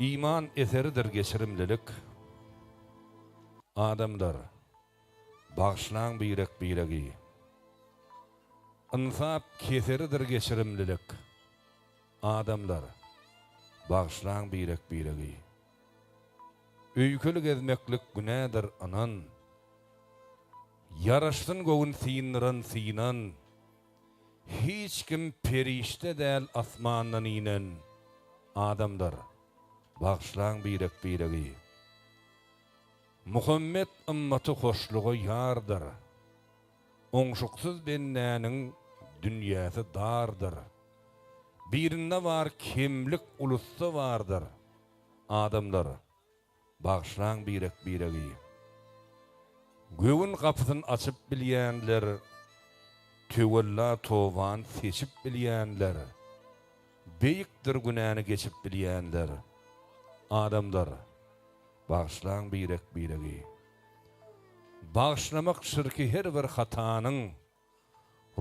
İman eseridir geçirimlilik. Adamlar bağışlan birek biregi. İnsaf keseridir geçirimlilik. Adamlar bağışlan birek biregi. Öykülük ezmeklik günedir anan. Yaraşsın goğun sinran sinan. Hiç kim perişte del asmandan inen. Adamlar bağışlan birek biregi. Muhammed ımmatı hoşluğu yardır. Oňşuksuz bennäniň dünyasy dardır. Birinde var kimlik ulussa vardır. Adamlar bağışlan birek biregi. Göwün kapısyn açyp bilýänler, töwella towan seçip bilýänler, beýikdir günäni geçip bilýänler. Adamlar bağışlan birek biregi. Bağışlamak şirki her bir hatanyň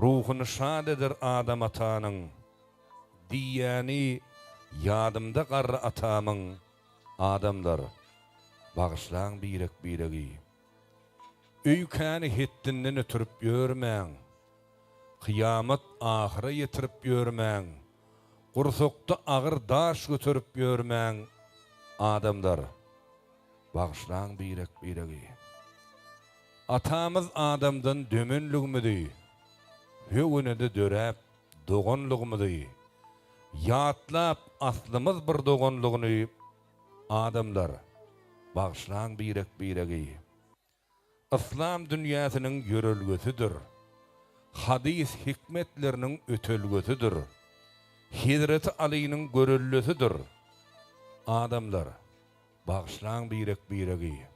ruhuny şad eder adam atanyň. Diýäni ýadymda garry atamyň. Adamlar bağışlan birek biregi. Öýkäni hetdinden ötürüp ýörmäň. Kıyamet ahira yetirip ýörmäň. Gursokda agyr daş götürüp ýörmäň. Adamlar bağışlan birek biregi. Atamız adamdan dömenligimizi, höwünede döräp doganlygymyzy, ýatlap aslymyz bir doganlygyny adamlar bağışlan birek biregi. İslam dünýäsiniň ýörelgesidir. Hadis hikmetleriniň ötelgesidir. Hizreti Ali'niň görellesidir. Adamlar bağışlan birek biregi.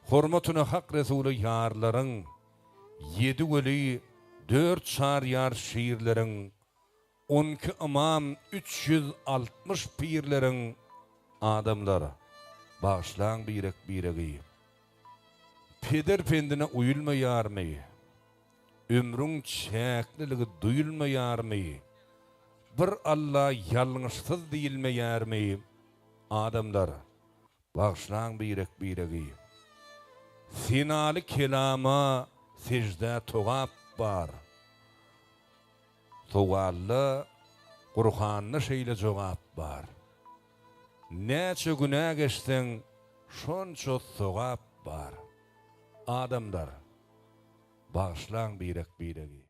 Hormatyna hak Resulü ýarlaryň, 7 weli, 4 şaryar şiirleriň, 12 imam, 360 pirleriň. Adamlar bağışlan birek biregi. Peder pendine uyulmaýarmy? Ömrüň çäkliligi duýulmaýarmy? Bir Allah ýalňyşsyz diýilmeýärmi? Adamlar bağışlan birek biregi. Sinaly kelama secde togap bar. Sowalla Qur'anny şeýle jogap bar. Näçe günä geçseň şonça sowap bar. Adamlar bağışlan birek biregi.